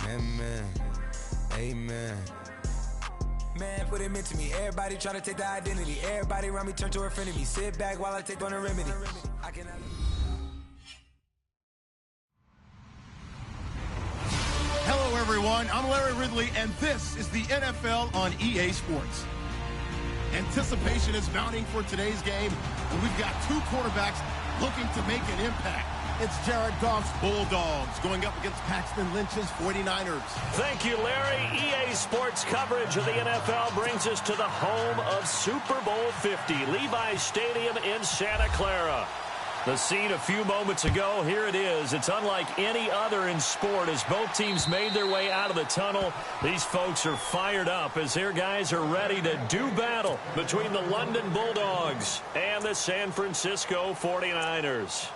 Amen. Amen. Man, what it meant to me. Everybody try to take the identity. Everybody around me turn to a friend of me. Sit back while I take on a remedy. I cannot... Hello, everyone. I'm Larry Ridley, and this is the NFL on EA Sports. Anticipation is mounting for today's game, and we've got two quarterbacks looking to make an impact. It's Jared Goff's Bulldogs going up against Paxton Lynch's 49ers. Thank you, Larry. EA Sports coverage of the NFL brings us to the home of Super Bowl 50, Levi's Stadium in Santa Clara. The scene a few moments ago, here it is. It's unlike any other in sport as both teams made their way out of the tunnel. These folks are fired up as their guys are ready to do battle between the London Bulldogs and the San Francisco 49ers.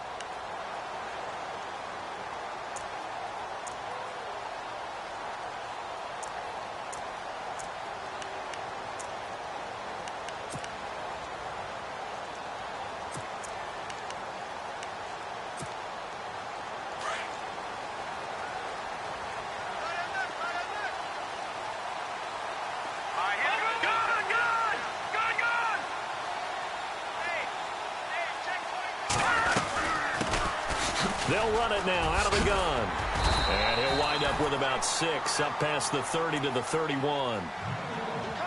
They'll run it now out of the gun. And he'll wind up with about 6 up past the 30 to the 31.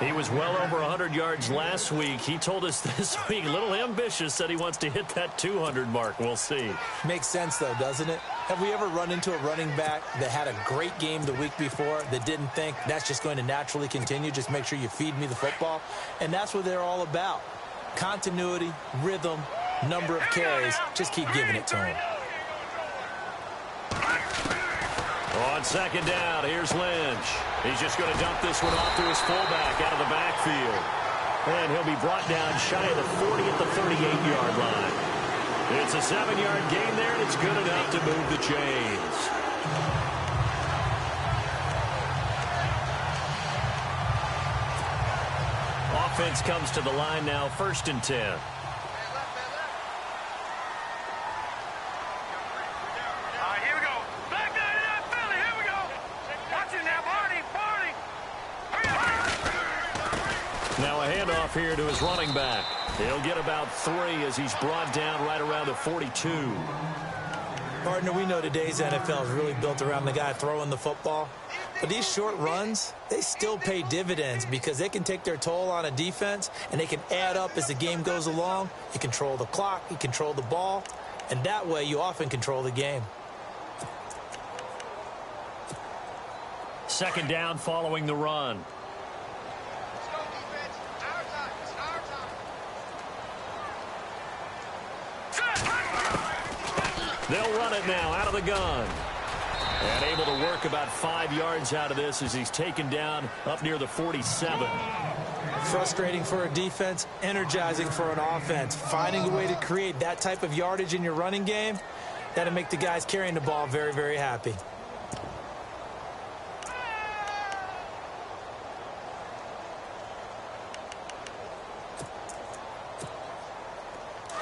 He was well over 100 yards last week. He told us this week, a little ambitious, said he wants to hit that 200 mark. We'll see. Makes sense, though, doesn't it? Have we ever run into a running back that had a great game the week before that didn't think that's just going to naturally continue? Just make sure you feed me the football. And that's what they're all about. Continuity, rhythm, number of carries. Just keep giving it to him. On second down, here's Lynch. He's just going to dump this one off to his fullback out of the backfield. And he'll be brought down shy of the 40 at the 38-yard line. It's a 7-yard gain there, and it's good enough to move the chains. Offense comes to the line now, 1st and 10. Now a handoff here to his running back. He'll get about 3 as he's brought down right around the 42. Partner, we know today's NFL is really built around the guy throwing the football. But these short runs, they still pay dividends because they can take their toll on a defense and they can add up as the game goes along. You control the clock, you control the ball, and that way you often control the game. Second down following the run. They'll run it now out of the gun. And able to work about 5 yards out of this as he's taken down up near the 47. Frustrating for a defense, energizing for an offense. Finding a way to create that type of yardage in your running game, that'll make the guys carrying the ball very, very happy.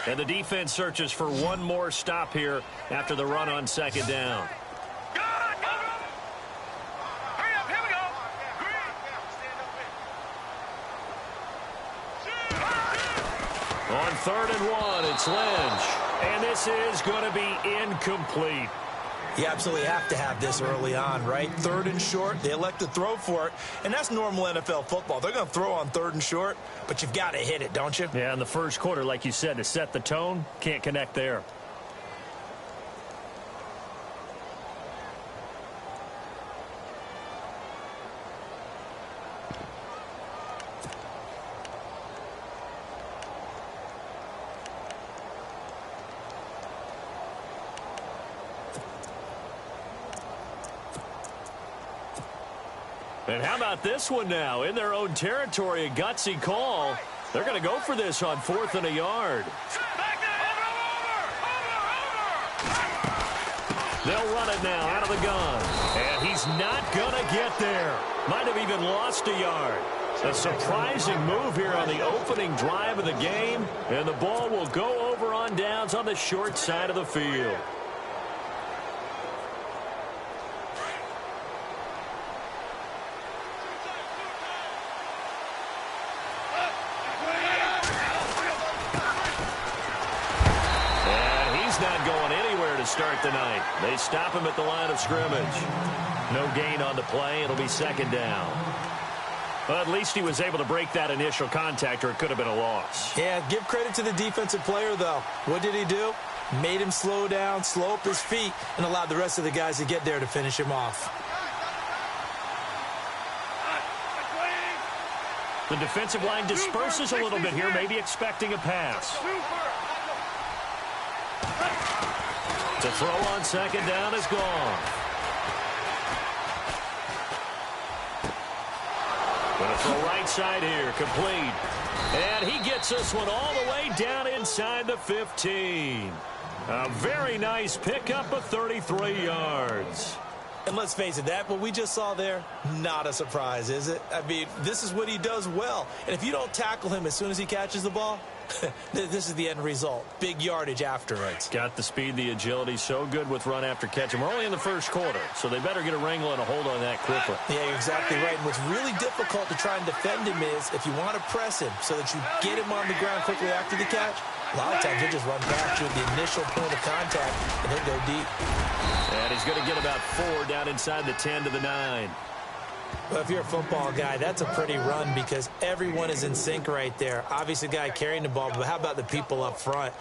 And the defense searches for one more stop here after the run on second down. On 3rd and 1, it's Lynch. And this is going to be incomplete. You absolutely have to have this early on, right? 3rd and short, they elect to throw for it, and that's normal NFL football. They're going to throw on 3rd and short, but you've got to hit it, don't you? Yeah, in the first quarter, like you said, to set the tone, can't connect there. And how about this one now? In their own territory, a gutsy call. They're going to go for this on 4th and a yard. They'll run it now out of the gun. And he's not going to get there. Might have even lost a yard. A surprising move here on the opening drive of the game. And the ball will go over on downs on the short side of the field. start the night. They stop him at the line of scrimmage. No gain on the play. It'll be second down. But at least he was able to break that initial contact, or it could have been a loss. Yeah, give credit to the defensive player, though. What did he do? Made him slow down, slow up his feet, and allowed the rest of the guys to get there to finish him off. The defensive line disperses a little bit here, maybe expecting a pass. To throw on second down is gone. Going to throw right side here, complete. And he gets this one all the way down inside the 15. A very nice pickup of 33 yards. And let's face it, that what we just saw there, not a surprise, is it? I mean, this is what he does well. And if you don't tackle him as soon as he catches the ball, this is the end result. Big yardage afterwards. Got the speed, the agility, so good with run after catch. And we're only in the first quarter, so they better get a wrangle and a hold on that quickly. Yeah, you're exactly right. And what's really difficult to try and defend him is if you want to press him so that you get him on the ground quickly after the catch, a lot of times he'll just run past you at the initial point of contact and then go deep. And he's going to get about 4 down inside the 10 to the 9. Well, if you're a football guy, that's a pretty run because everyone is in sync right there. Obviously, the guy carrying the ball, but how about the people up front?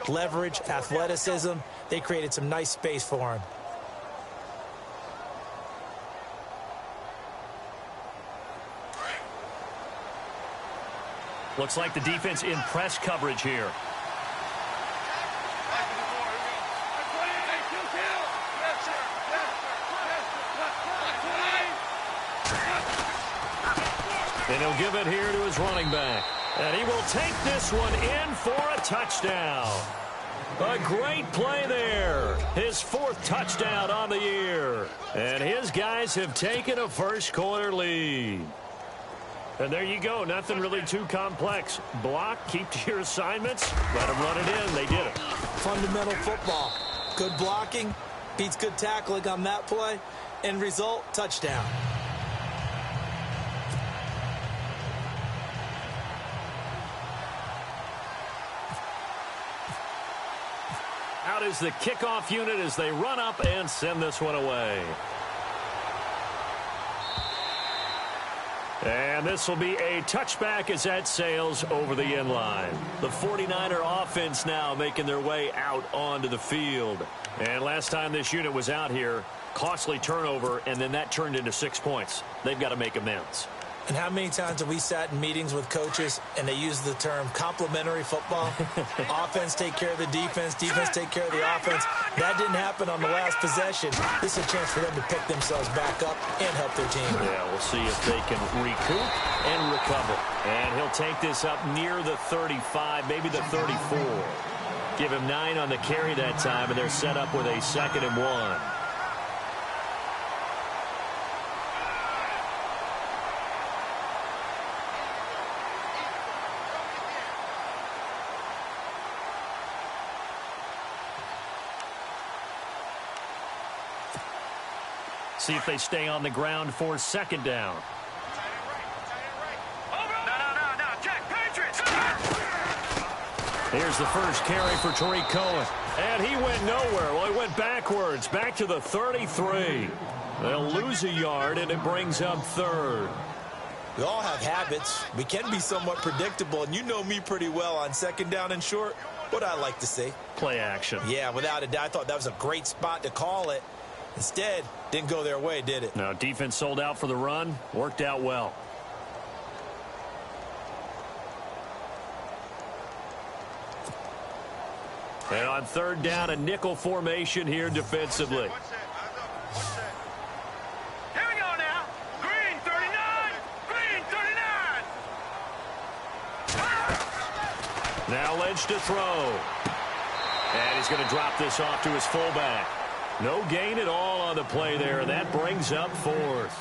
Leverage, athleticism, they created some nice space for him. Looks like the defense in press coverage here. And he'll give it here to his running back. And he will take this one in for a touchdown. A great play there. His 4th touchdown on the year. And his guys have taken a first quarter lead. And there you go. Nothing really too complex. Block, keep to your assignments, let them run it in. They did it. Fundamental football. Good blocking, beats good tackling on that play. End result, touchdown. Out is the kickoff unit as they run up and send this one away. And this will be a touchback as that sails over the end line. The 49er offense now making their way out onto the field. And last time this unit was out here, costly turnover, and then that turned into 6 points. They've got to make amends. And how many times have we sat in meetings with coaches and they use the term complementary football? Offense take care of the defense, defense take care of the offense. That didn't happen on the last possession. This is a chance for them to pick themselves back up and help their team. Yeah, we'll see if they can recoup and recover. And he'll take this up near the 35, maybe the 34. Give him 9 on the carry that time, and they're set up with a 2nd and 1. See if they stay on the ground for 2nd down. Here's the first carry for Tariq Cohen. And he went nowhere. Well, he went backwards, back to the 33. They'll lose a yard, and it brings up 3rd. We all have habits. We can be somewhat predictable, and you know me pretty well on 2nd down and short. What I like to see. Play action. Yeah, without a doubt. I thought that was a great spot to call it. Instead, didn't go their way, did it? No, defense sold out for the run. Worked out well. And on 3rd down, a nickel formation here defensively. Here we go now. Green 39. Green 39. Now Lynch to throw. And he's going to drop this off to his fullback. No gain at all on the play there, and that brings up 4th.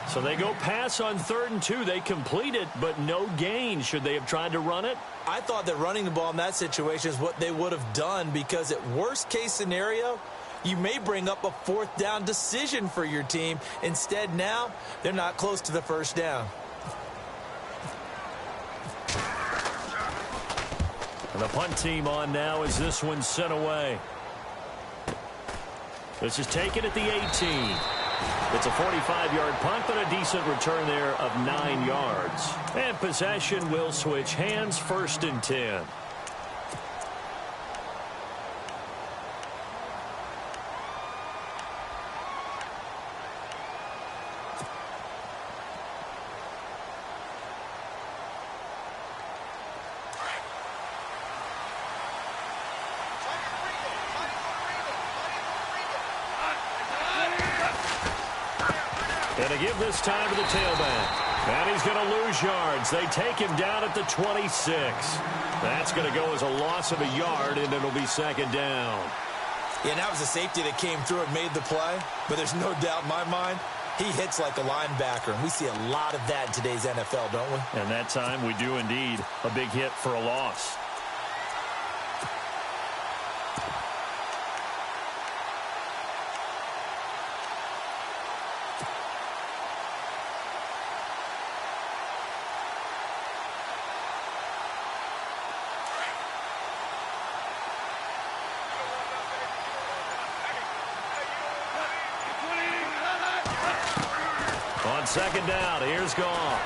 So they go pass on 3rd and 2. They complete it, but no gain. Should they have tried to run it? I thought that running the ball in that situation is what they would have done because at worst case scenario, you may bring up a 4th down decision for your team. Instead, now, they're not close to the 1st down. And the punt team on now as this one's sent away. This is taken at the 18. It's a 45-yard punt, but a decent return there of 9 yards. And possession will switch hands, 1st and 10. And to give this time to the tailback. And he's going to lose yards. They take him down at the 26. That's going to go as a loss of a yard, and it'll be 2nd down. Yeah, and that was a safety that came through and made the play. But there's no doubt in my mind, he hits like a linebacker. And we see a lot of that in today's NFL, don't we? And that time we do indeed. A big hit for a loss. On 2nd down, here's Goff.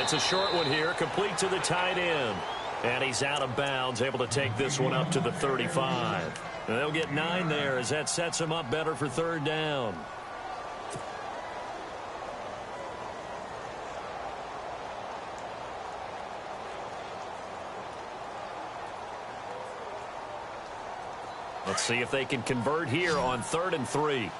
It's a short one here, complete to the tight end. And he's out of bounds, able to take this one up to the 35. And they'll get 9 there as that sets him up better for 3rd down. Let's see if they can convert here on 3rd and 3.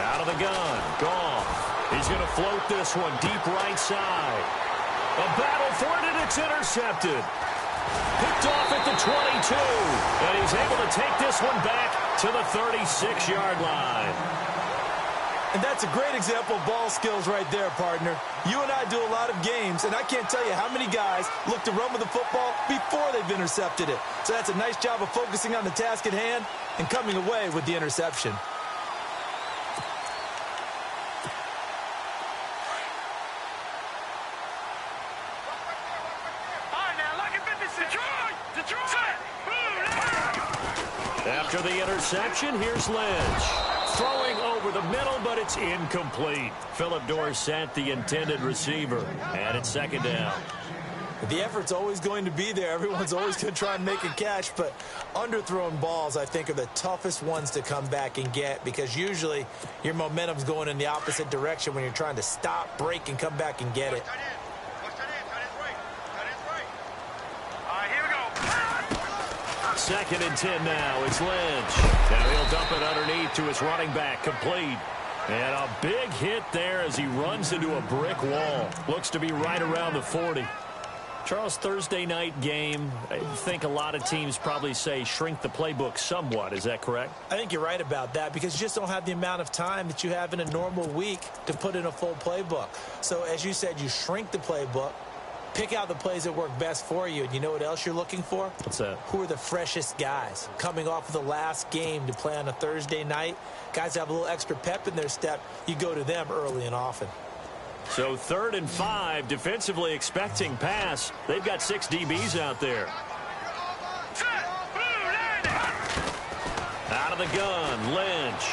Out of the gun, Goff. He's going to float this one deep right side. A battle for it, and it's intercepted. Picked off at the 22, and he's able to take this one back to the 36-yard line. And that's a great example of ball skills right there, partner. You and I do a lot of games, and I can't tell you how many guys look to run with the football before they've intercepted it. So that's a nice job of focusing on the task at hand and coming away with the interception. After the interception, here's Lynch. Throwing over the middle, but it's incomplete. Phillip Dorsett, the intended receiver. And it's 2nd down. The effort's always going to be there. Everyone's always going to try and make a catch, but underthrown balls, I think, are the toughest ones to come back and get because usually your momentum's going in the opposite direction when you're trying to stop, break, and come back and get it. 2nd and 10 now. It's Lynch. Now he'll dump it underneath to his running back. Complete. And a big hit there as he runs into a brick wall. Looks to be right around the 40. Charles, Thursday night game, I think a lot of teams probably say shrink the playbook somewhat. Is that correct? I think you're right about that because you just don't have the amount of time that you have in a normal week to put in a full playbook. So as you said, you shrink the playbook. Pick out the plays that work best for you. And you know what else you're looking for? What's that? Who are the freshest guys coming off of the last game to play on a Thursday night? Guys have a little extra pep in their step. You go to them early and often. So 3rd and 5, defensively expecting pass. They've got 6 DBs out there. Out of the gun, Lynch.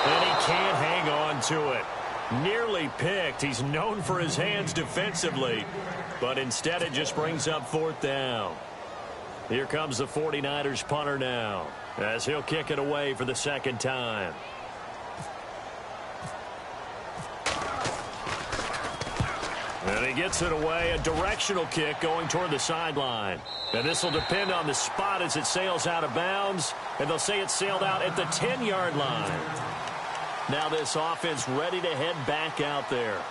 And he can't hang on to it. Nearly picked. He's known for his hands defensively, but instead it just brings up 4th down. Here comes the 49ers punter now as he'll kick it away for the 2nd time. And he gets it away, a directional kick going toward the sideline. And this will depend on the spot as it sails out of bounds, and they'll say it sailed out at the 10-yard line. Now this offense ready to head back out there.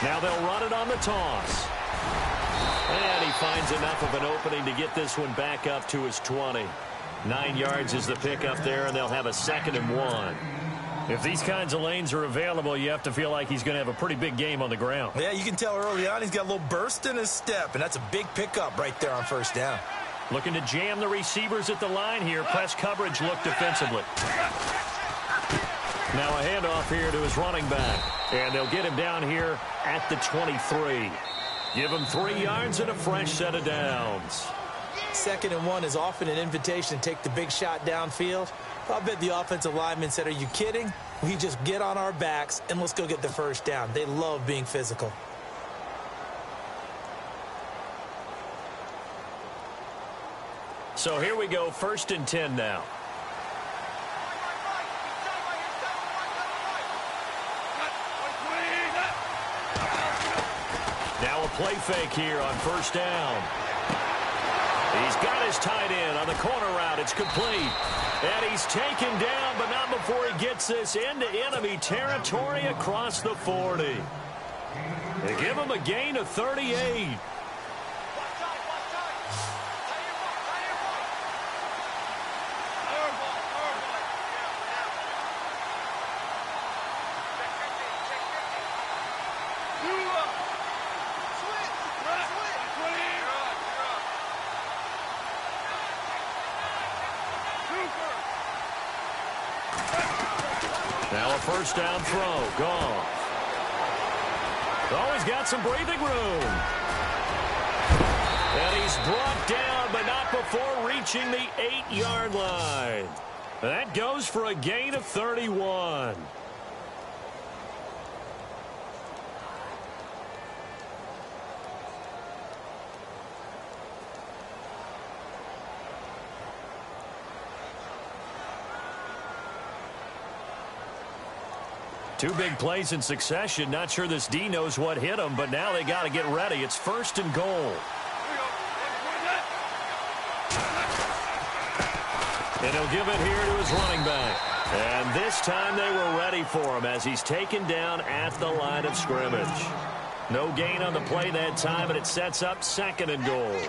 Now they'll run it on the toss. And he finds enough of an opening to get this one back up to his 20. 9 yards is the pickup there, and they'll have a 2nd and 1. If these kinds of lanes are available, you have to feel like he's going to have a pretty big game on the ground. Yeah, you can tell early on he's got a little burst in his step, and that's a big pickup right there on 1st down. Looking to jam the receivers at the line here. Press coverage look defensively. Now a handoff here to his running back. And they'll get him down here at the 23. Give him 3 yards and a fresh set of downs. 2nd and 1 is often an invitation to take the big shot downfield. I bet the offensive lineman said, are you kidding? We just get on our backs and let's go get the 1st down. They love being physical. So here we go, 1st and 10 now. Now a play fake here on 1st down. He's got his tight end on the corner route. It's complete. And he's taken down, but not before he gets this into enemy territory across the 40. They give him a gain of 38. Now a 1st down throw. Gone. Oh, he's got some breathing room. And he's brought down, but not before reaching the 8-yard line. That goes for a gain of 31. Two big plays in succession. Not sure this D knows what hit him, but now they got to get ready. It's 1st and goal. And he'll give it here to his running back. And this time they were ready for him as he's taken down at the line of scrimmage. No gain on the play that time, and it sets up 2nd and goal.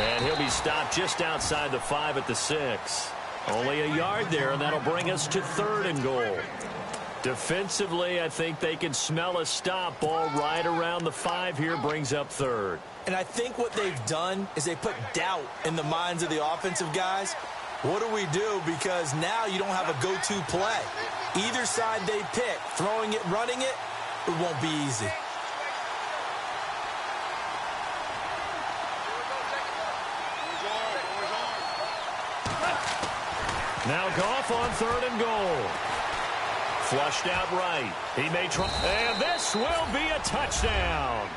And he'll be stopped just outside the 5 at the 6. Only a yard there, and that'll bring us to 3rd and goal. Defensively, I think they can smell a stop. Ball right around the 5 here brings up 3rd. And I think what they've done is they put doubt in the minds of the offensive guys. What do we do? Because now you don't have a go-to play. Either side they pick, throwing it, running it, it won't be easy. Now Goff on 3rd and goal. Flushed out right. He may try. And this will be a touchdown.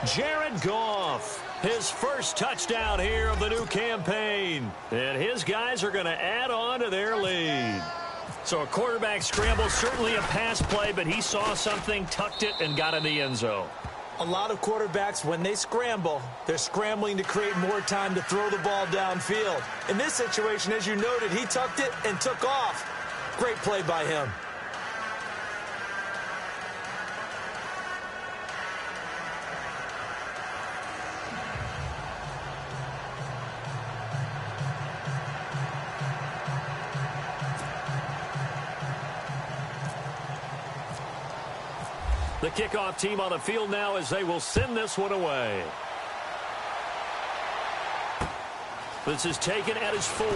Jared Goff, his first touchdown here of the new campaign. And his guys are going to add on to their lead. So a quarterback scramble, certainly a pass play, but he saw something, tucked it, and got in the end zone. A lot of quarterbacks, when they scramble, they're scrambling to create more time to throw the ball downfield. In this situation, as you noted, he tucked it and took off. Great play by him. The kickoff team on the field now as they will send this one away. This is taken at his 4.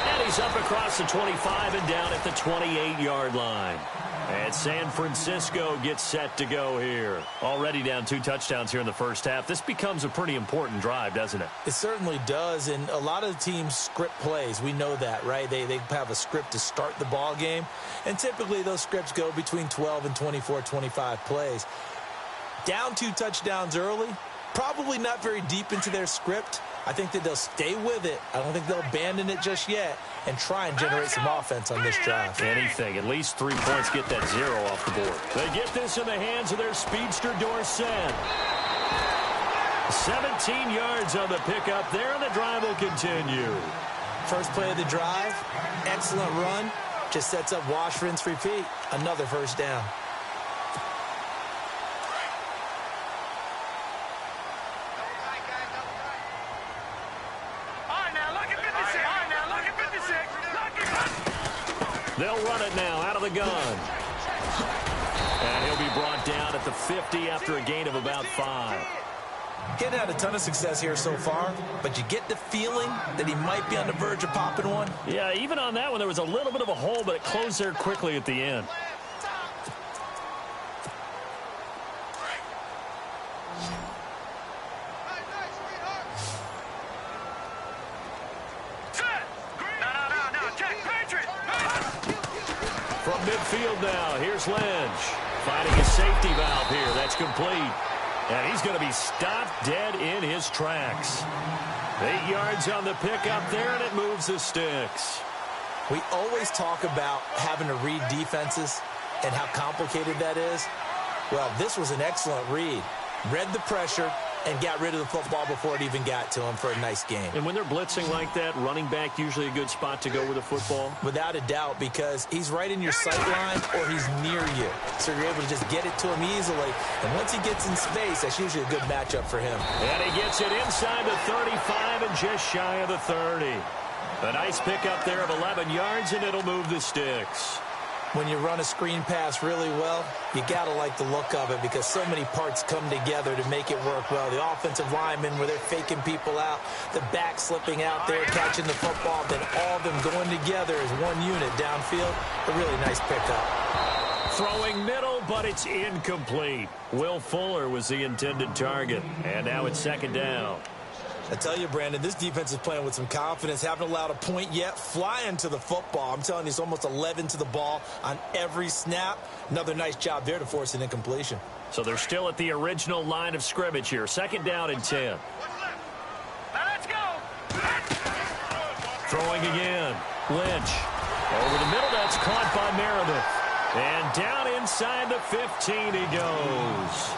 And he's up across the 25 and down at the 28-yard line. And San Francisco gets set to go here. Already down 2 touchdowns here in the first half. This becomes a pretty important drive, doesn't it? It certainly does, and a lot of the teams script plays. We know that, right? They have a script to start the ball game, and typically those scripts go between 12 and 24, 25 plays. Down 2 touchdowns early, probably not very deep into their script. I think that they'll stay with it. I don't think they'll abandon it just yet and try and generate some offense on this drive. Anything. At least 3 points, get that 0 off the board. They get this in the hands of their speedster Dorsett. 17 yards on the pickup there, and the drive will continue. First play of the drive, excellent run. Just sets up wash, rinse, repeat. Another first down. They'll run it now out of the gun. And he'll be brought down at the 50 after a gain of about 5. Getting had a ton of success here so far, but you get the feeling that he might be on the verge of popping one. Yeah, even on that one, there was a little bit of a hole, but it closed there quickly at the end. From midfield now, here's Lynch. Finding his safety valve here. That's complete. And he's going to be stopped dead in his tracks. 8 yards on the pickup there, and it moves the sticks. We always talk about having to read defenses and how complicated that is. Well, this was an excellent read. Read the pressure and got rid of the football before it even got to him for a nice game. And when they're blitzing like that, running back usually a good spot to go with a football? Without a doubt, because he's right in your sight line or he's near you. So you're able to just get it to him easily. And once he gets in space, that's usually a good matchup for him. And he gets it inside the 35 and just shy of the 30. A nice pickup there of 11 yards, and it'll move the sticks. When you run a screen pass really well, you got to like the look of it because so many parts come together to make it work well. The offensive linemen where they're faking people out, the back slipping out there, catching the football, then all of them going together as one unit downfield. A really nice pickup. Throwing middle, but it's incomplete. Will Fuller was the intended target, and now it's second down. I tell you, Brandon, this defense is playing with some confidence. Haven't allowed a point yet. Flying to the football. I'm telling you, it's almost 11 to the ball on every snap. Another nice job there to force an incompletion. So they're still at the original line of scrimmage here. Second down and 10. Let's go. Throwing again. Lynch. Over the middle. That's caught by Meredith. And down inside the 15 he goes.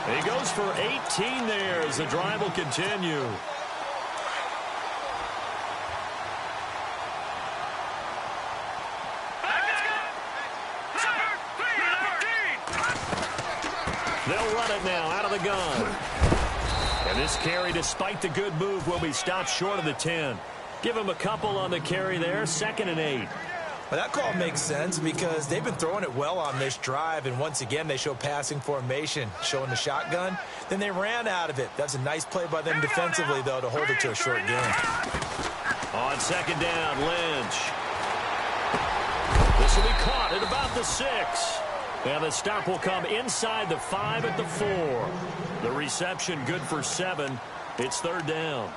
He goes for 18 there as the drive will continue. They'll run it now out of the gun. And this carry, despite the good move, will be stopped short of the 10. Give him a couple on the carry there. 2nd and 8. Well, that call makes sense because they've been throwing it well on this drive, and once again they show passing formation, showing the shotgun. Then they ran out of it. That's a nice play by them defensively, though, to hold it to a short gain. On second down, Lynch. This will be caught at about the 6. And the stop will come inside the 5 at the 4. The reception good for 7. It's 3rd down.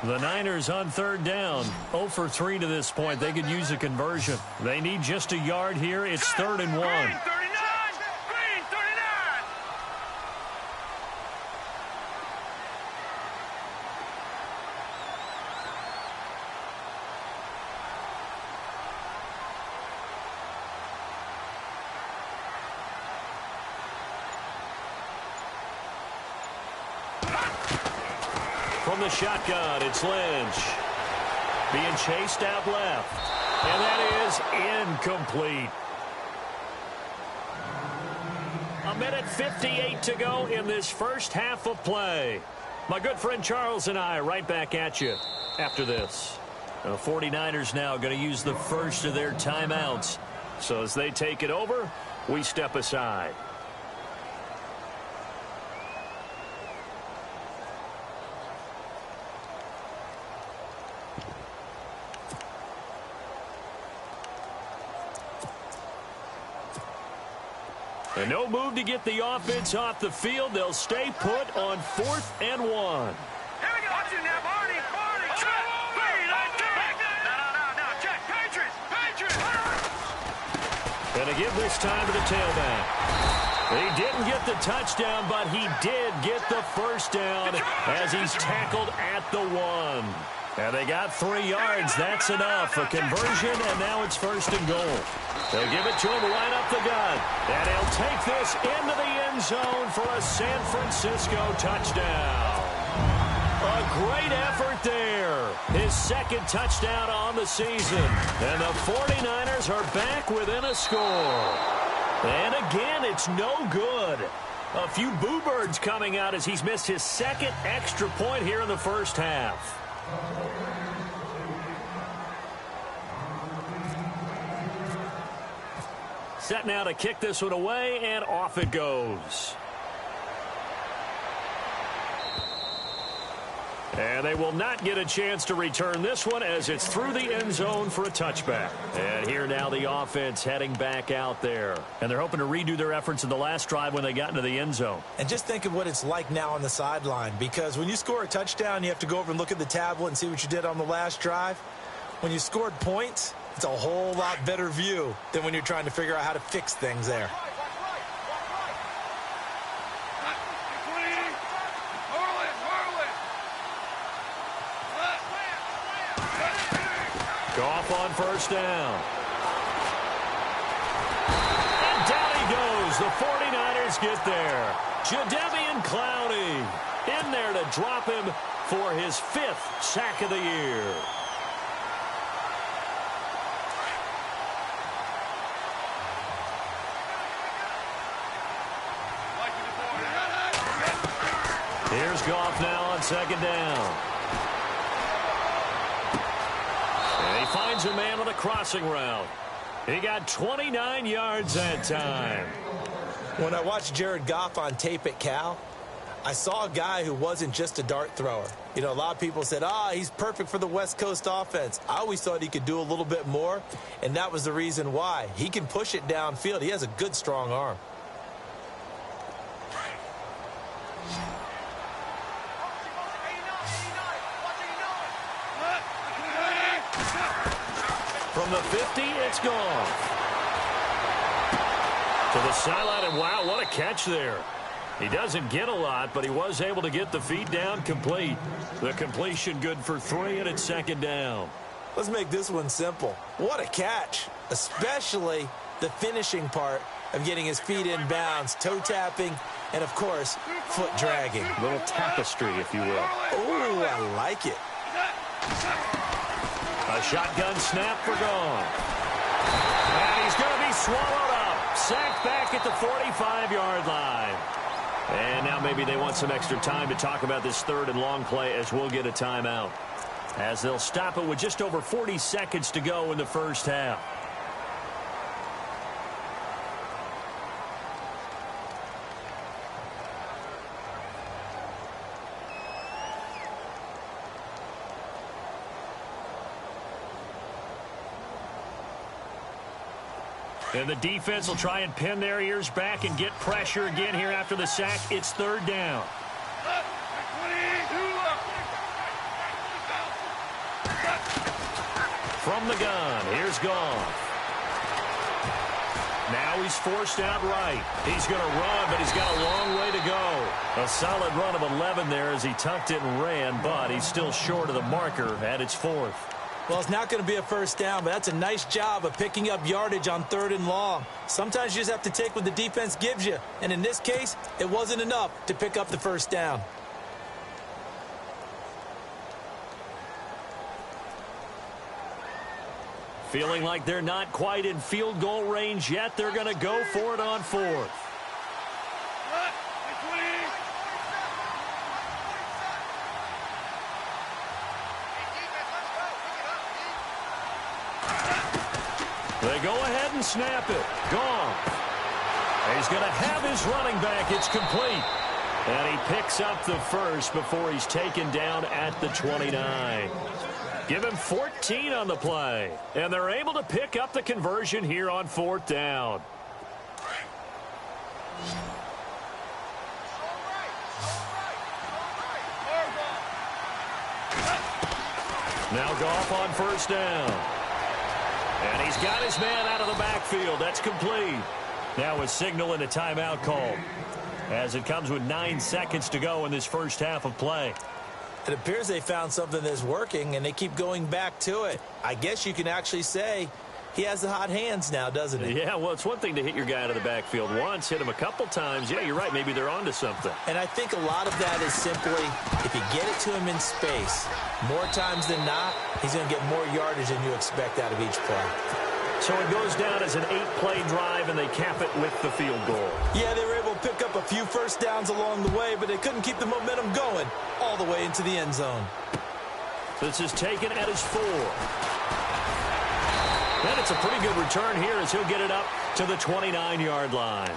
The Niners on 3rd down. 0 for 3 to this point. They could use a conversion. They need just a yard here. It's 3rd and 1. Green 39. Green 39. From the shotgun, it's Lynch. Being chased out left. And that is incomplete. A minute 58 to go in this first half of play. My good friend Charles and I right back at you after this. The 49ers now going to use the first of their timeouts. So as they take it over, we step aside. And no move to get the offense off the field. They'll stay put on 4th and 1. Here we go. Watch it now, Barney. Barney, check. No. Check. Patriots. And to give this time to the tailback. He didn't get the touchdown, but he did get the first down as he's tackled at the 1. And they got 3 yards. That's enough. A conversion, and now it's 1st and goal. They'll give it to him right up the gut. And he'll take this into the end zone for a San Francisco touchdown. A great effort there. His 2nd touchdown on the season. And the 49ers are back within a score. And again, it's no good. A few boo birds coming out as he's missed his 2nd extra point here in the first half. Set now to kick this one away, and off it goes. And they will not get a chance to return this one as it's through the end zone for a touchback. And here now the offense heading back out there. And they're hoping to redo their efforts in the last drive when they got into the end zone. And just think of what it's like now on the sideline, because when you score a touchdown, you have to go over and look at the tablet and see what you did on the last drive. When you scored points, it's a whole lot better view than when you're trying to figure out how to fix things there. Goff on 1st down. And down he goes. The 49ers get there. Jadeveon Clowney in there to drop him for his 5th sack of the year. Here's Goff now on 2nd down. And he finds a man on a crossing route. He got 29 yards that time. When I watched Jared Goff on tape at Cal, I saw a guy who wasn't just a dart thrower. You know, a lot of people said, he's perfect for the West Coast offense. I always thought he could do a little bit more, and that was the reason why. He can push it downfield. He has a good, strong arm. From the 50, it's gone. To the sideline, and wow, what a catch there. He doesn't get a lot, but he was able to get the feet down complete. The completion good for 3, and it's 2nd down. Let's make this one simple. What a catch, especially the finishing part of getting his feet in bounds, toe tapping, and, of course, foot dragging. A little tapestry, if you will. Oh, I like it. A shotgun snap for Goff. And he's going to be swallowed up. Sacked back at the 45-yard line. And now maybe they want some extra time to talk about this 3rd and long play as we'll get a timeout. As they'll stop it with just over 40 seconds to go in the first half. And the defense will try and pin their ears back and get pressure again here after the sack. It's 3rd down. From the gun, here's Goff. Now he's forced out right. He's going to run, but he's got a long way to go. A solid run of 11 there as he tucked it and ran, but he's still short of the marker at its 4th. Well, it's not going to be a first down, but that's a nice job of picking up yardage on 3rd and long. Sometimes you just have to take what the defense gives you, and in this case, it wasn't enough to pick up the first down. Feeling like they're not quite in field goal range yet, they're going to go for it on 4th. They go ahead and snap it. Goff. He's going to have his running back. It's complete. And he picks up the first before he's taken down at the 29. Give him 14 on the play. And they're able to pick up the conversion here on 4th down. Now Goff on 1st down. And he's got his man out of the backfield. That's complete. Now a signal and a timeout call as it comes with 9 seconds to go in this first half of play. It appears they found something that's working, and they keep going back to it. I guess you can actually say he has the hot hands now, doesn't he? Yeah, well, it's one thing to hit your guy out of the backfield once, hit him a couple times. Yeah, you're right. Maybe they're onto something. And I think a lot of that is simply if you get it to him in space, more times than not, he's going to get more yardage than you expect out of each play. So it goes down as an 8-play drive, and they cap it with the field goal. Yeah, they were able to pick up a few first downs along the way, but they couldn't keep the momentum going all the way into the end zone. This is taken at his 4. And it's a pretty good return here as he'll get it up to the 29-yard line.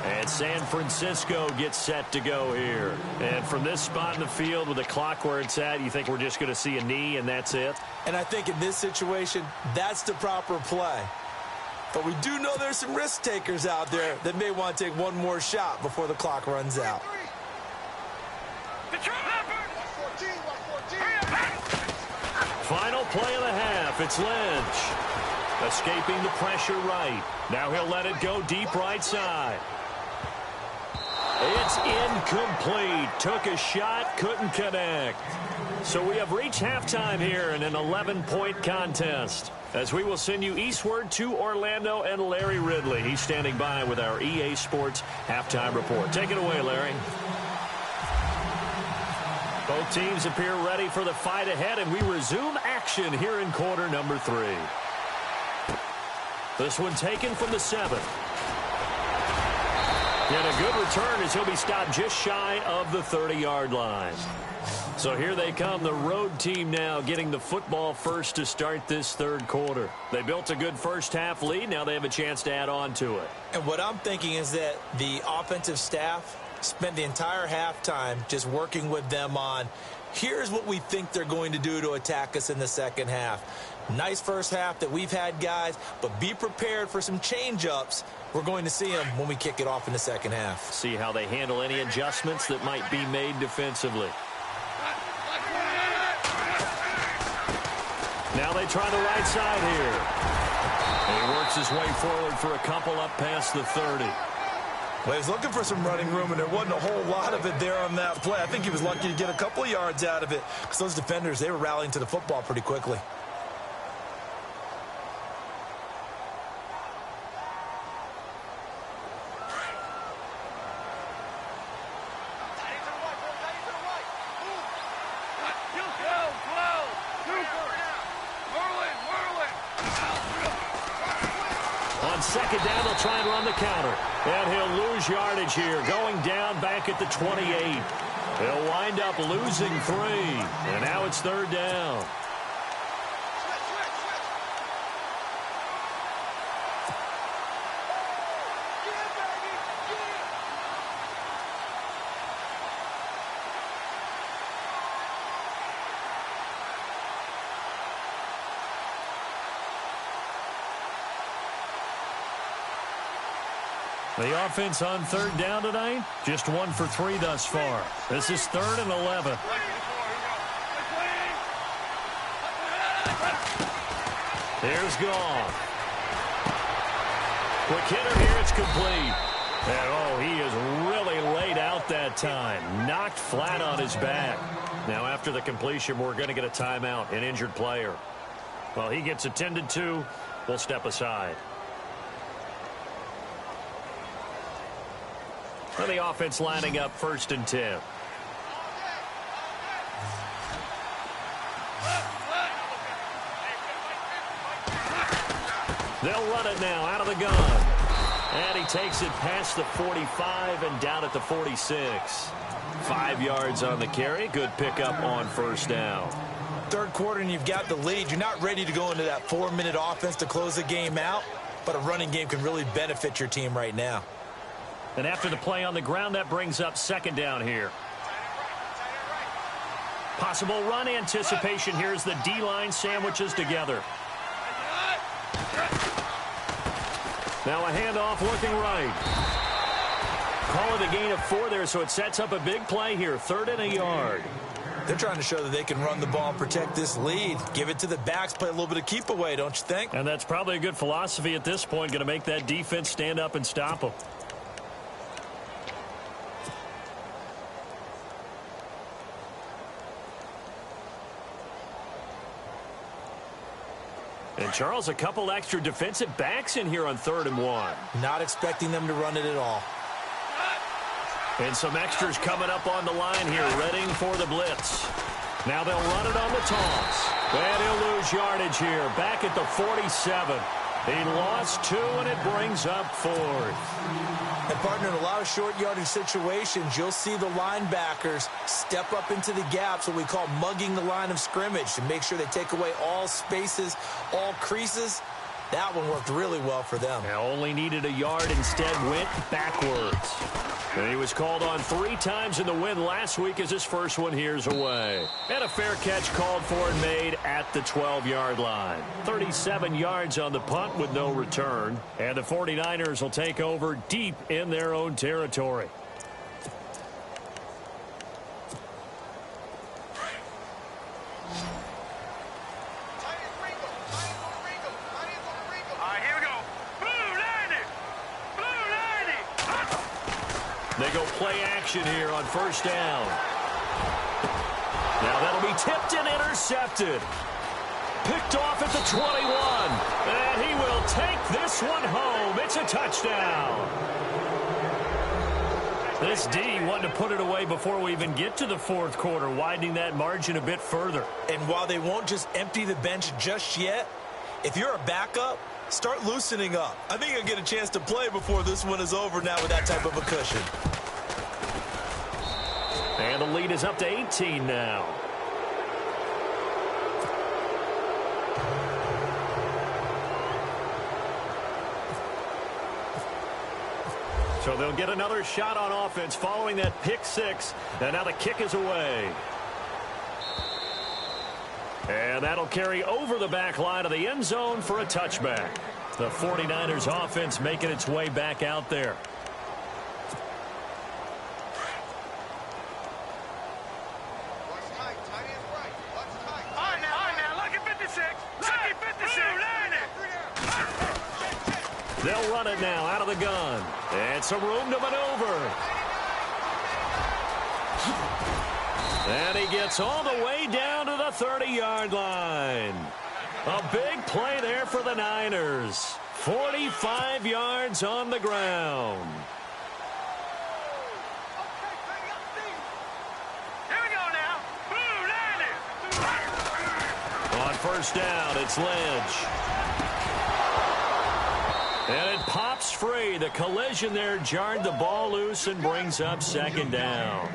And San Francisco gets set to go here. And from this spot in the field with the clock where it's at, you think we're just going to see a knee and that's it? And I think in this situation, that's the proper play. But we do know there's some risk takers out there that may want to take one more shot before the clock runs out. Final play of the half. It's Lynch. Escaping the pressure right. Now he'll let it go deep right side. It's incomplete. Took a shot, couldn't connect. So we have reached halftime here in an 11-point contest, as we will send you eastward to Orlando and Larry Ridley. He's standing by with our EA Sports halftime report. Take it away, Larry. Both teams appear ready for the fight ahead, and we resume action here in quarter number 3. This one taken from the 7. And a good return as he'll be stopped just shy of the 30-yard line. So here they come, the road team now getting the football first to start this third quarter. They built a good first-half lead. Now they have a chance to add on to it. And what I'm thinking is that the offensive staff spent the entire halftime just working with them on, here's what we think they're going to do to attack us in the second half. Nice first half that we've had, guys, but be prepared for some change-ups. We're going to see them when we kick it off in the second half. See how they handle any adjustments that might be made defensively. Now they try the right side here. And he works his way forward for a couple up past the 30. Well, he was looking for some running room, and there wasn't a whole lot of it there on that play. I think he was lucky to get a couple of yards out of it because those defenders, they were rallying to the football pretty quickly. Second down, they'll try and run the counter. And he'll lose yardage here, going down back at the 28. He'll wind up losing 3. And now it's third down. The offense on third down tonight, just 1 for 3 thus far. This is 3rd and 11. Here's Goff. Quick hitter here, it's complete. And oh, he is really laid out that time. Knocked flat on his back. Now after the completion, we're going to get a timeout, an injured player. Well, he gets attended to. We'll step aside. For the offense lining up 1st and 10. They'll run it now out of the gun. And he takes it past the 45 and down at the 46. 5 yards on the carry. Good pickup on first down. Third quarter and you've got the lead. You're not ready to go into that 4-minute offense to close the game out, but a running game can really benefit your team right now. And after the play on the ground, that brings up second down here. Possible run anticipation here as the D-line sandwiches together. Now a handoff looking right. Call it a gain of 4 there, so it sets up a big play here. 3rd and a yard. They're trying to show that they can run the ball and protect this lead. Give it to the backs, play a little bit of keep away, don't you think? And that's probably a good philosophy at this point, going to make that defense stand up and stop them. And, Charles, a couple extra defensive backs in here on 3rd and 1. Not expecting them to run it at all. And some extras coming up on the line here, readying for the blitz. Now they'll run it on the toss. And he'll lose yardage here, back at the 47. He lost 2, and it brings up 4th. And, partner, in a lot of short yardage situations, you'll see the linebackers step up into the gaps, what we call mugging the line of scrimmage, to make sure they take away all spaces, all creases. That one worked really well for them. Now only needed a yard, instead went backwards. And he was called on 3 times in the win last week as his first one here's away. And a fair catch called for and made at the 12-yard line. 37 yards on the punt with no return. And the 49ers will take over deep in their own territory. They go play action here on 1st down. Now that'll be tipped and intercepted. Picked off at the 21. And he will take this one home. It's a touchdown. This D wanted to put it away before we even get to the 4th quarter, widening that margin a bit further. And while they won't just empty the bench just yet, if you're a backup, start loosening up. I think you'll get a chance to play before this one is over now with that type of a cushion. And the lead is up to 18 now. So they'll get another shot on offense following that pick 6. And now the kick is away. And that'll carry over the back line of the end zone for a touchback. The 49ers offense making its way back out there. On now, lucky 56. Lucky 56. They'll run it now out of the gun. And some room to maneuver. And he gets all the way down to the 30-yard line. A big play there for the Niners. 45 yards on the ground. Here we go now. Blue Niners. On 1st down, it's Lynch. And it pops free. The collision there jarred the ball loose and brings up 2nd down.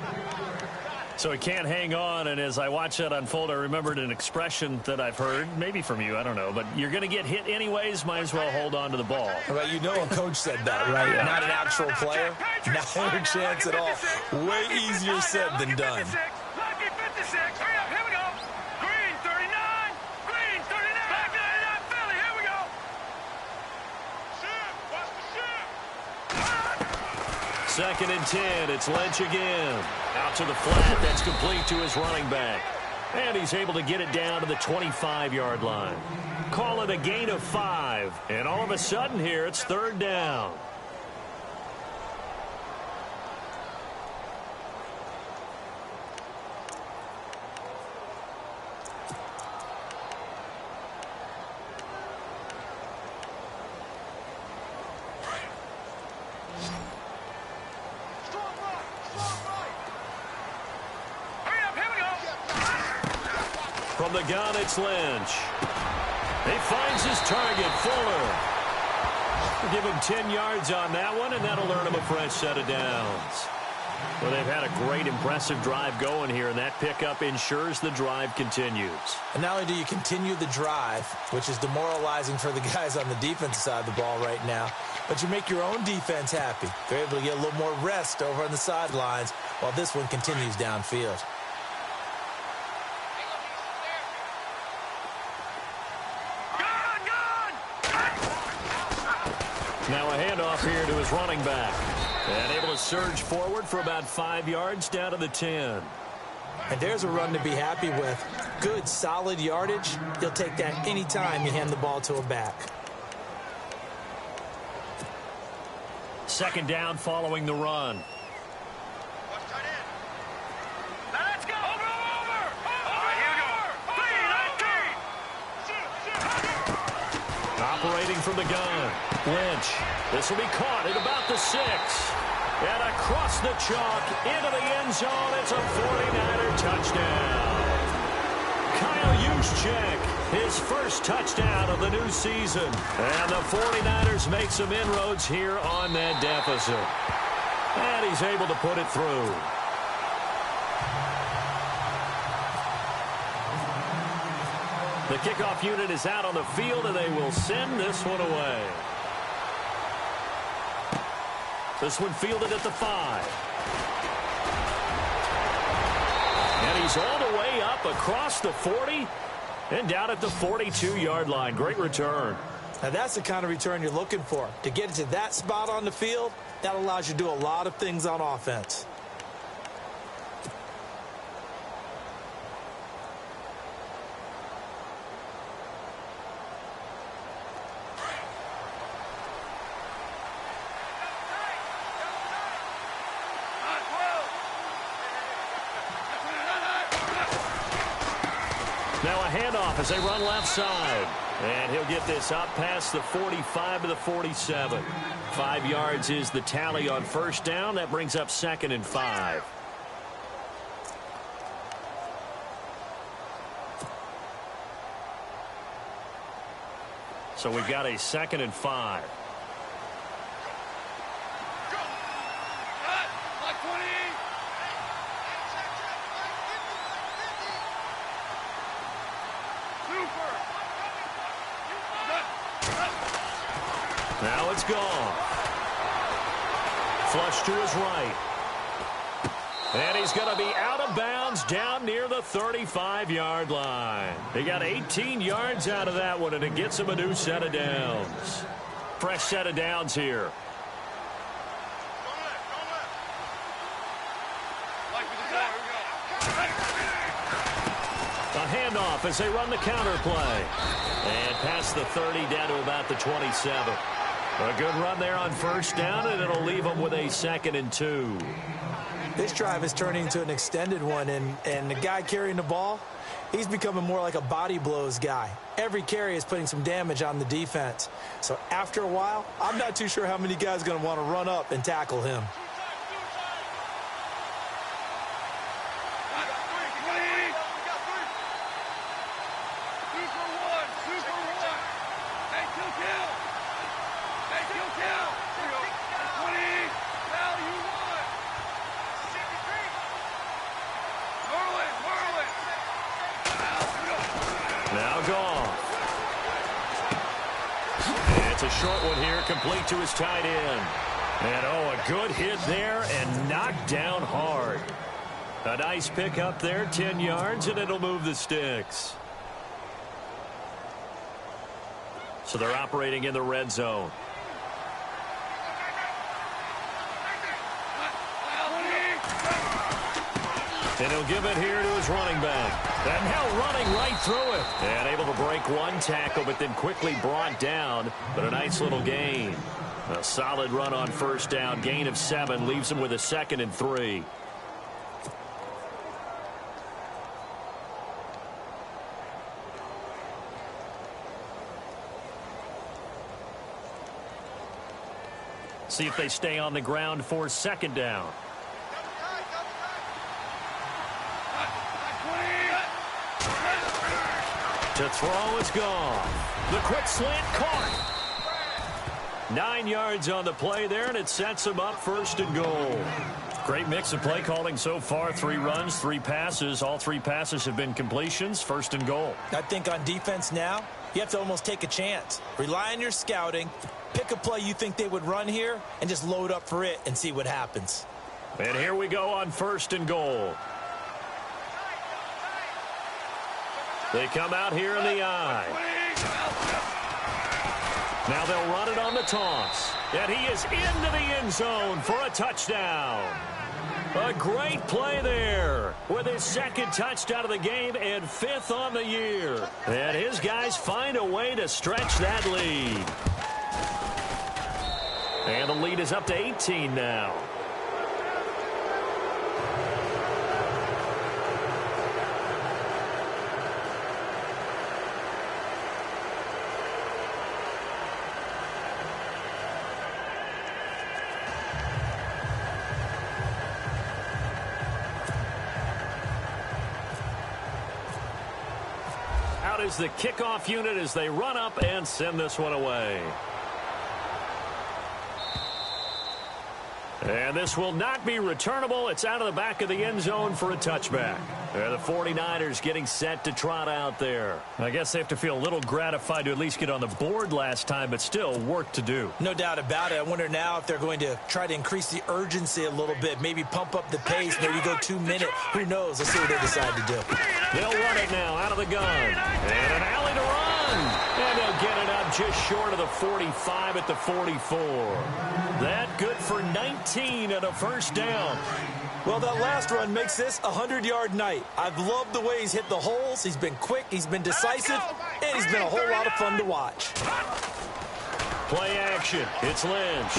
So he can't hang on, and as I watch that unfold, I remembered an expression that I've heard, maybe from you, I don't know, but you're going to get hit anyways, might as well hold on to the ball. Right, you know a coach said that, right? Not an actual player. Not a chance at all. Way easier said than done. Lucky 56. Hurry up, here we go. Green 39. Green 39. Back 99 Philly, here we go. Watch the 2nd and 10, it's Lynch again. Out to the flat, that's complete to his running back. And he's able to get it down to the 25-yard line. Call it a gain of 5. And all of a sudden here, it's 3rd down. From the gun, it's Lynch. He finds his target, Fuller. We'll give him 10 yards on that one, and that'll earn him a fresh set of downs. Well, they've had a great, impressive drive going here, and that pickup ensures the drive continues. And not only do you continue the drive, which is demoralizing for the guys on the defensive side of the ball right now, but you make your own defense happy. They're able to get a little more rest over on the sidelines while this one continues downfield. Now a handoff here to his running back. And able to surge forward for about 5 yards down to the 10. And there's a run to be happy with. Good, solid yardage. He'll take that anytime you hand the ball to a back. 2nd down following the run. Let's go. Over. All right, here we go. 3, 19. Operating from the gun, Lynch. This will be caught at about the 6. And across the chalk, into the end zone. It's a 49er touchdown. Kyle Juszczyk, his first touchdown of the new season. And the 49ers make some inroads here on that deficit. And he's able to put it through. The kickoff unit is out on the field, and they will send this one away. This one fielded at the 5. And he's all the way up across the 40 and down at the 42-yard line. Great return. Now that's the kind of return you're looking for. To get to that spot on the field, that allows you to do a lot of things on offense. Now a handoff as they run left side. And he'll get this up past the 45 to the 47. 5 yards is the tally on first down. That brings up 2nd and 5. So we've got a 2nd and 5. Now it's gone. Flush to his right. And he's going to be out of bounds down near the 35-yard line. He got 18 yards out of that one, and it gets him a new set of downs. Fresh set of downs here. A handoff as they run the counter play. And past the 30 down to about the 27. A good run there on first down, and it'll leave them with a 2nd and 2. This drive is turning into an extended one, and the guy carrying the ball, he's becoming more like a body blows guy. Every carry is putting some damage on the defense. So after a while, I'm not too sure how many guys are going to want to run up and tackle him. Now gone. And it's a short one here, complete to his tight end. And oh, a good hit there and knocked down hard. A nice pick up there, 10 yards, and it'll move the sticks. So they're operating in the red zone. And he'll give it here to his running back. And now running right through it. And able to break one tackle, but then quickly brought down. But a nice little gain. A solid run on first down. Gain of 7 leaves him with a 2nd and 3. See if they stay on the ground for 2nd down. To throw, it's gone. The quick slant caught. 9 yards on the play there, and it sets him up 1st and goal. Great mix of play calling so far. 3 runs, 3 passes. All 3 passes have been completions. 1st and goal. I think on defense now, you have to almost take a chance. Rely on your scouting. Pick a play you think they would run here, and just load up for it and see what happens. And here we go on 1st and goal. They come out here in the eye. Now they'll run it on the toss. And he is into the end zone for a touchdown. A great play there with his 2nd touchdown of the game and 5th on the year. And his guys find a way to stretch that lead. And the lead is up to 18 now. out is the kickoff unit as they run up and send this one away. And this will not be returnable. It's out of the back of the end zone for a touchback. The 49ers getting set to trot out there. I guess they have to feel a little gratified to at least get on the board last time, but still work to do. No doubt about it. I wonder now if they're going to try to increase the urgency a little bit, maybe pump up the pace, maybe go 2 minutes. Who knows? Let's see what they decide to do. They'll run it now out of the gun. And an alley to run. And they'll get it up just short of the 45 at the 44. That good for 19 and a first down. Well, that last run makes this a 100-yard night. I've loved the way he's hit the holes. He's been quick, he's been decisive, and he's been a whole lot of fun to watch. Play action. It's Lynch.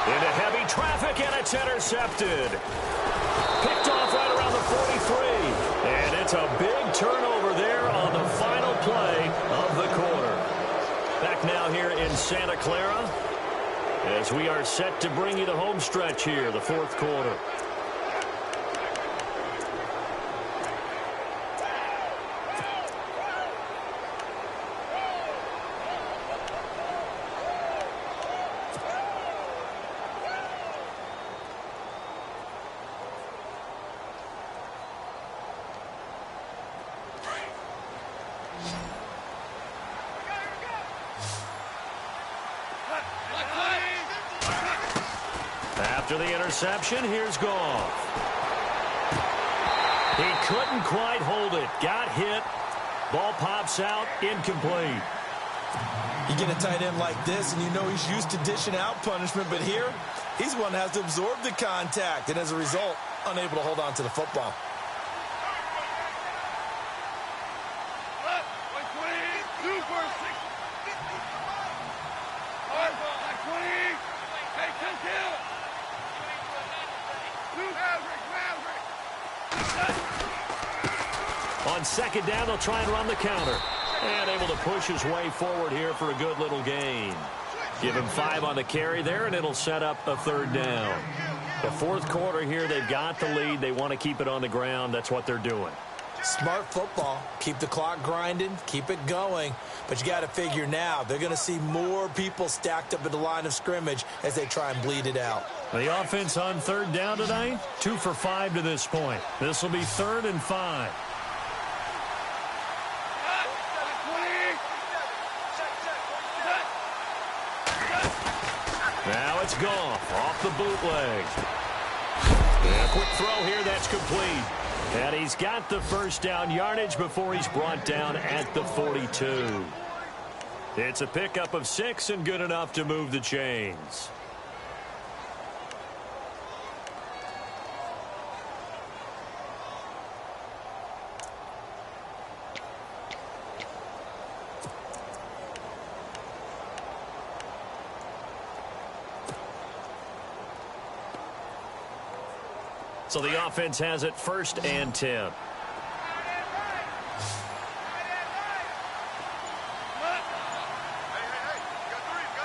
Into heavy traffic, and it's intercepted. Picked off right around the 43. And it's a big turnover there on the final play of the quarter. Back now here in Santa Clara as we are set to bring you the home stretch here, the fourth quarter. After the interception, here's Goff. He couldn't quite hold it. Got hit. Ball pops out. Incomplete. You get a tight end like this, and you know he's used to dishing out punishment, but here, he's one that has to absorb the contact, and as a result, unable to hold on to the football. On second down, they'll try and run the counter. And able to push his way forward here for a good little gain. Give him 5 on the carry there, and it'll set up a third down. The fourth quarter here, they've got the lead. They want to keep it on the ground. That's what they're doing. Smart football. Keep the clock grinding. Keep it going. But you got to figure now, they're going to see more people stacked up at the line of scrimmage as they try and bleed it out. The offense on third down tonight, 2 for 5 to this point. This will be 3rd and 5. Now it's Goff off the bootleg. And a quick throw here, that's complete. And he's got the first down yardage before he's brought down at the 42. It's a pickup of 6 and good enough to move the chains. So the offense has it 1st and 10.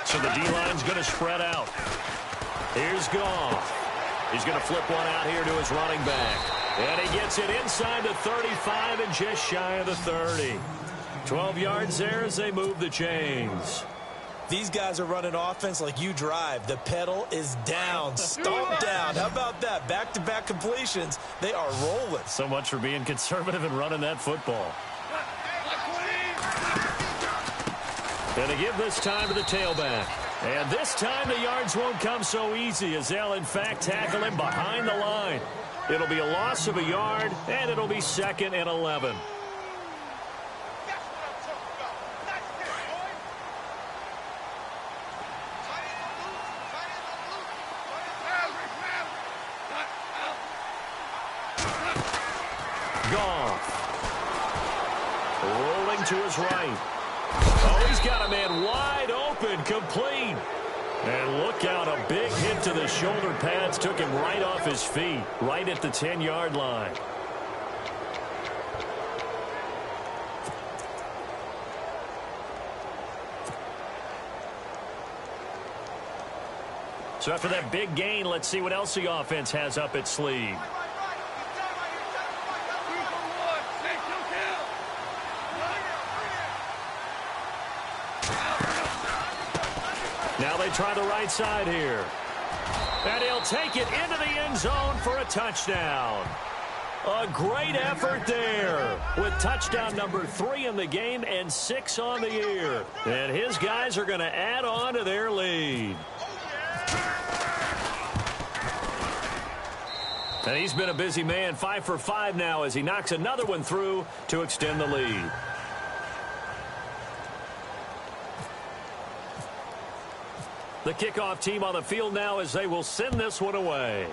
So the D-line's going to spread out. Here's Goff. He's going to flip one out here to his running back. And he gets it inside the 35 and just shy of the 30. 12 yards there as they move the chains. These guys are running offense like you drive. The pedal is down, stomp down. How about that? Back-to-back completions. They are rolling. So much for being conservative and running that football. Going to give this time to the tailback. And this time the yards won't come so easy as they'll, in fact, tackle him behind the line. It'll be a loss of a yard, and it'll be 2nd and 11. Rolling to his right. Oh, he's got a man wide open, complete. And look out, a big hit to the shoulder pads took him right off his feet, right at the 10-yard line. So after that big gain, let's see what else the offense has up its sleeve. Now they try the right side here. And he'll take it into the end zone for a touchdown. A great effort there with touchdown number 3 in the game and 6 on the year. And his guys are going to add on to their lead. And he's been a busy man, 5 for 5 now as he knocks another one through to extend the lead. The kickoff team on the field now as they will send this one away.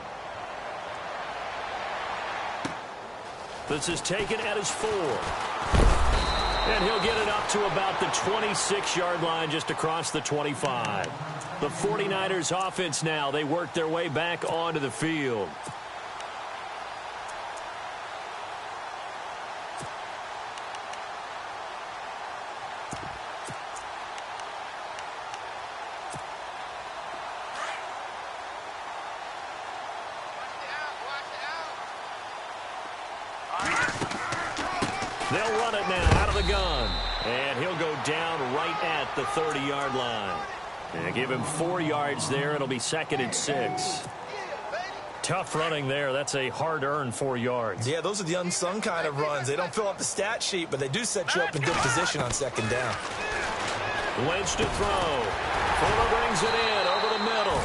This is taken at his 4. And he'll get it up to about the 26-yard line just across the 25. The 49ers offense now, they work their way back onto the field. They'll run it now out of the gun. And he'll go down right at the 30-yard line. And give him 4 yards there. It'll be 2nd and 6. Tough running there. That's a hard-earned 4 yards. Yeah, those are the unsung kind of runs. They don't fill up the stat sheet, but they do set you up in good position on 2nd down. Lynch to throw. Fuller brings it in over the middle.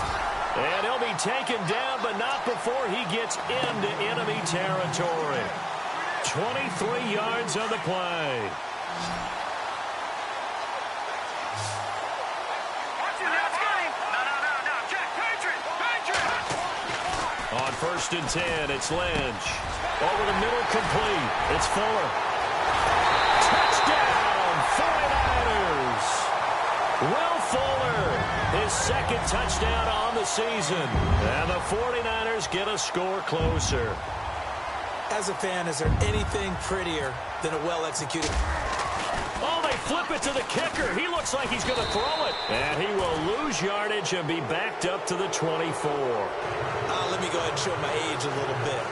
And he'll be taken down, but not before he gets into enemy territory. 23 yards on the play. On 1st and 10, it's Lynch. Over the middle, complete. It's Fuller. Touchdown, 49ers. Will Fuller, his 2nd touchdown on the season. And the 49ers get a score closer. As a fan, is there anything prettier than a well-executed? Oh, they flip it to the kicker. He looks like he's going to throw it. And he will lose yardage and be backed up to the 24. Let me go ahead and show my age a little bit.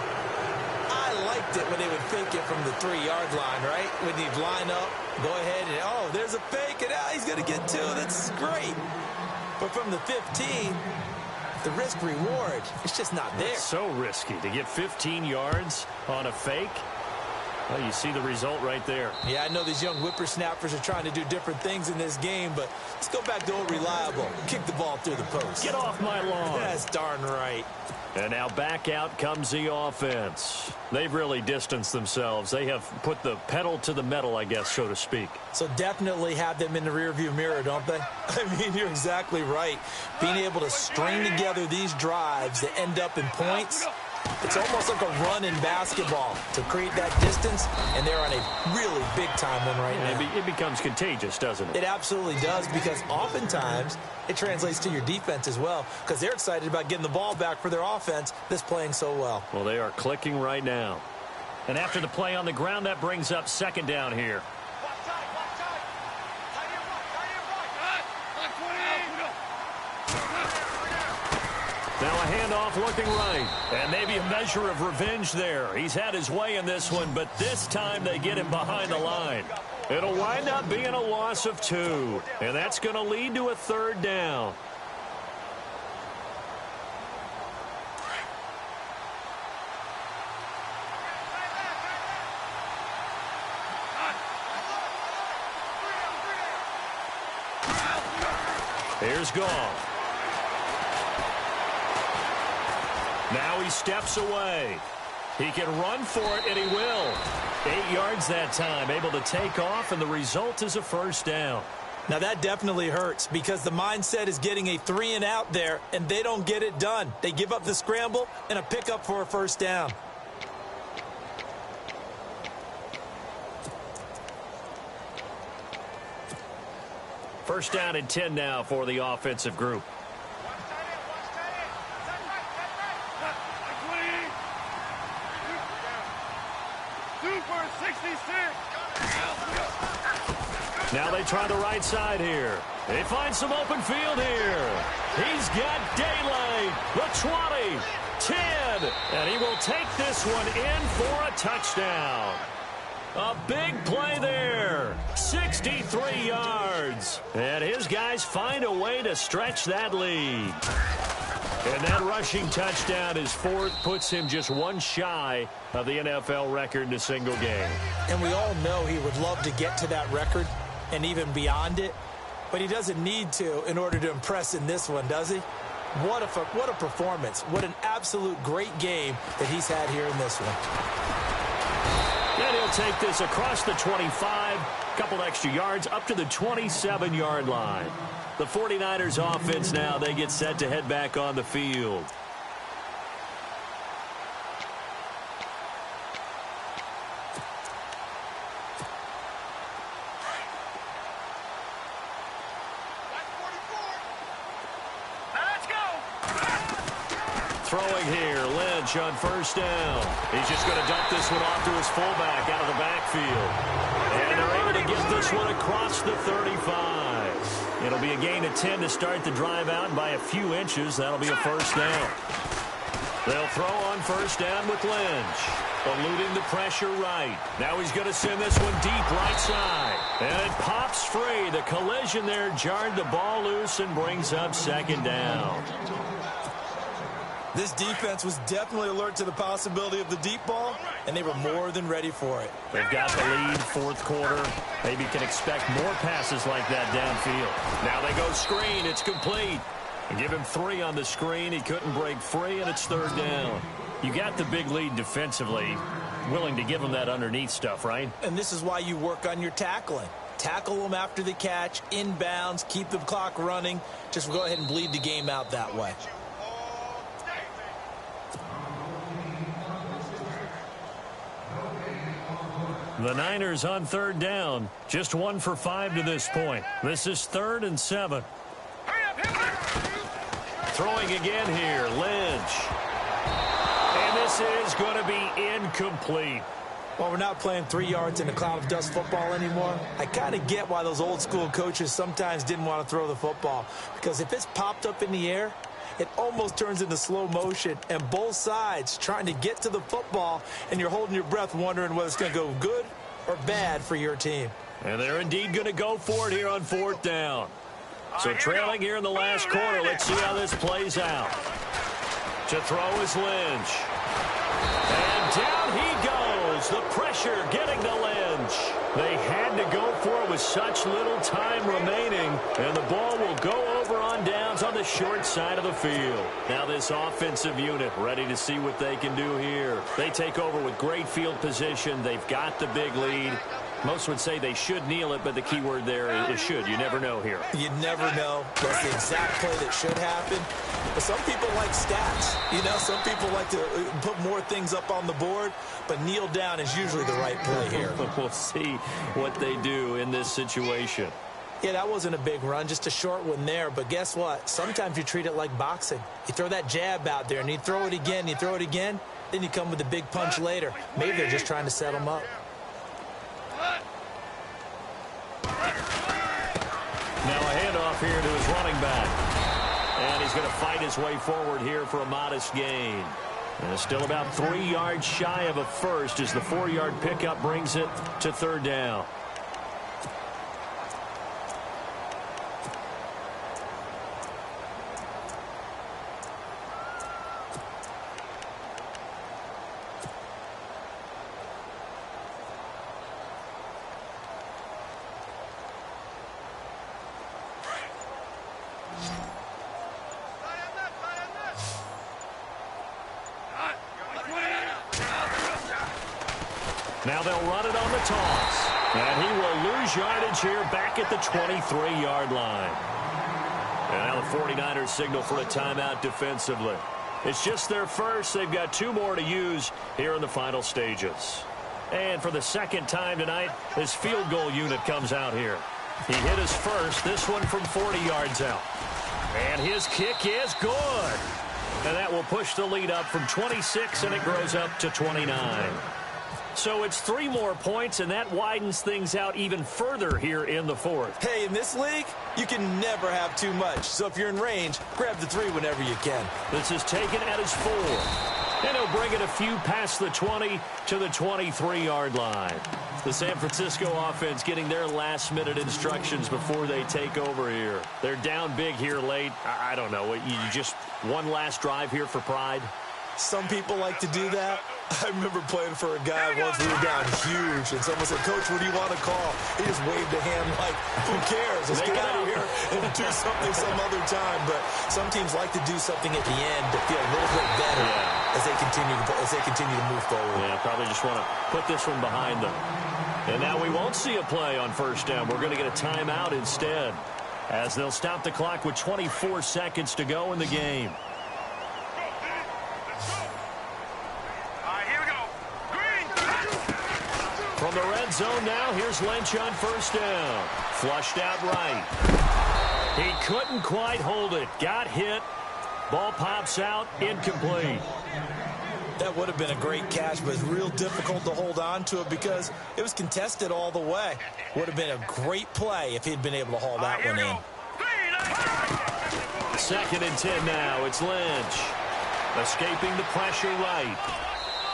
I liked it when they would fake it from the 3-yard line, right? When you'd line up, go ahead and, oh, there's a fake, and he's going to get 2. That's great. But from the 15, the risk-reward, it's just not there. It's so risky to get 15 yards on a fake. Well, you see the result right there. Yeah, I know these young whippersnappers are trying to do different things in this game, but let's go back to old reliable. Kick the ball through the post. Get off my lawn. That's darn right. And now back out comes the offense. They've really distanced themselves. They have put the pedal to the metal, I guess, so to speak. So definitely have them in the rearview mirror, don't they? I mean, you're exactly right. Being able to string together these drives that end up in points, it's almost like a run in basketball to create that distance, and they're on a really big-time one right now. It becomes contagious, doesn't it? It absolutely does, because oftentimes it translates to your defense as well, because they're excited about getting the ball back for their offense that's playing so well. Well, they are clicking right now. And after the play on the ground, that brings up 2nd down here. Now a handoff looking right. And maybe a measure of revenge there. He's had his way in this one, but this time they get him behind the line. It'll wind up being a loss of 2. And that's going to lead to a 3rd down. Here's Goff. Now he steps away. He can run for it, and he will. 8 yards that time, able to take off, and the result is a 1st down. Now that definitely hurts, because the mindset is getting a 3-and-out there, and they don't get it done. They give up the scramble and a pickup for a 1st down. First down and 10 now for the offensive group. Now they try the right side here. They find some open field here. He's got daylight. The 20, 10, and he will take this one in for a touchdown. A big play there. 63 yards. And his guys find a way to stretch that lead. And that rushing touchdown, his fourth, puts him just one shy of the NFL record in a single game. And we all know he would love to get to that record and even beyond it. But he doesn't need to in order to impress in this one, does he? What a performance. What an absolute great game that he's had here in this one. And he'll take this across the 25, a couple extra yards, up to the 27-yard line. The 49ers offense now, they get set to head back on the field. Throwing here, Lynch on first down. He's just going to dump this one off to his fullback out of the backfield. And they're able to get this one across the 35. It'll be a gain of 10 to start the drive out, and by a few inches, that'll be a first down. They'll throw on first down with Lynch. Eluding the pressure right. Now he's going to send this one deep right side. And it pops free. The collision there jarred the ball loose and brings up second down. This defense was definitely alert to the possibility of the deep ball, and they were more than ready for it. They've got the lead, fourth quarter. Maybe can expect more passes like that downfield. Now they go screen. It's complete. Give him 3 on the screen. He couldn't break free, and it's third down. You got the big lead defensively. Willing to give him that underneath stuff, right? And this is why you work on your tackling. Tackle them after the catch, inbounds, keep the clock running. Just go ahead and bleed the game out that way. The Niners on third down. Just 1 for 5 to this point. This is 3rd and 7. Throwing again here, Lynch. And this is going to be incomplete. Well, we're not playing 3 yards in a cloud of dust football anymore. I kind of get why those old school coaches sometimes didn't want to throw the football. Because if it's popped up in the air, it almost turns into slow motion, and both sides trying to get to the football, and you're holding your breath wondering whether it's going to go good or bad for your team. And they're indeed going to go for it here on fourth down. So trailing here in the last quarter, let's see how this plays out. To throw is Lynch. And down he goes. The pressure getting to Lynch. They had to go for it with such little time remaining, and the ball will go over on downs on the short side of the field. Now this offensive unit ready to see what they can do here. They take over with great field position. They've got the big lead. Most would say they should kneel it, but the key word there is should. You never know here. You never know. That's the exact play that should happen. But some people like stats. You know, some people like to put more things up on the board, but kneel down is usually the right play here. We'll see what they do in this situation. Yeah, that wasn't a big run, just a short one there. But guess what? Sometimes you treat it like boxing. You throw that jab out there, and you throw it again, you throw it again, then you come with a big punch later. Maybe they're just trying to set them up. Now a handoff here to his running back. And he's going to fight his way forward here for a modest gain. And it's still about 3 yards shy of a first as the 4-yard pickup brings it to third down. Now they'll run it on the toss. And he will lose yardage here back at the 23-yard line. And now the 49ers signal for a timeout defensively. It's just their first. They've got 2 more to use here in the final stages. And for the second time tonight, his field goal unit comes out here. He hit his first, this one from 40 yards out. And his kick is good. And that will push the lead up from 26, and it grows up to 29. So it's 3 more points, and that widens things out even further here in the fourth. Hey, in this league, you can never have too much. So if you're in range, grab the 3 whenever you can. This is taken at his 4. And he'll bring it a few past the 20 to the 23-yard line. The San Francisco offense getting their last-minute instructions before they take over here. They're down big here late. I don't know. You just one last drive here for pride? Some people like to do that. I remember playing for a guy once. We were down huge, and someone said, "Coach, what do you want to call?" He just waved a hand like, who cares? Let's get out of here and do something some other time. But some teams like to do something at the end to feel a little bit better as they continue to move forward. Yeah, probably just want to put this one behind them. And now we won't see a play on first down. We're going to get a timeout instead, as they'll stop the clock with 24 seconds to go in the game. From the red zone now, here's Lynch on first down. Flushed out right. He couldn't quite hold it. Got hit. Ball pops out. Incomplete. That would have been a great catch, but it's real difficult to hold on to it because it was contested all the way. Would have been a great play if he'd been able to haul that one in. 2nd and 10 now. It's Lynch. Escaping the pressure right.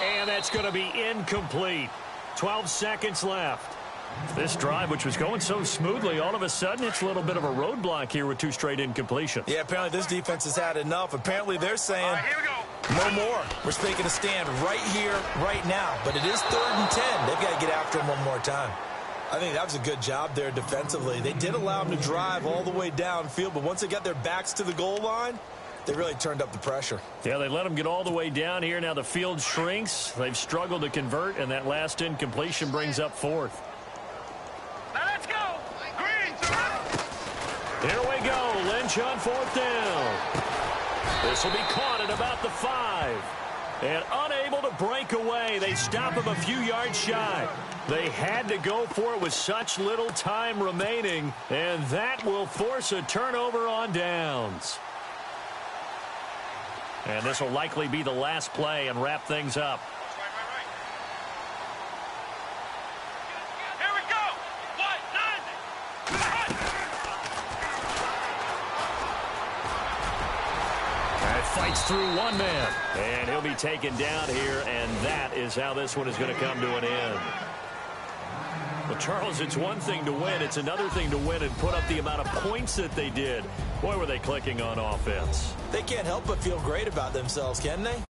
And that's going to be incomplete. 12 seconds left. This drive, which was going so smoothly, all of a sudden it's a little bit of a roadblock here with 2 straight incompletions. Yeah, apparently this defense has had enough. Apparently they're saying, no more. We're taking a stand right here, right now. But it is 3rd and 10. They've got to get after him one more time. I think that was a good job there defensively. They did allow him to drive all the way downfield, but once they got their backs to the goal line, they really turned up the pressure. Yeah, they let them get all the way down here. Now the field shrinks. They've struggled to convert, and that last incompletion brings up 4th. Now let's go. Green. Here we go. Lynch on 4th down. This will be caught at about the 5. And unable to break away. They stop him a few yards shy. They had to go for it with such little time remaining, and that will force a turnover on downs. And this will likely be the last play and wrap things up. Here we go. And fights through one man. And he'll be taken down here, and that is how this one is going to come to an end. Well, Charles, it's one thing to win. It's another thing to win and put up the amount of points that they did. Boy, were they clicking on offense. They can't help but feel great about themselves, can they?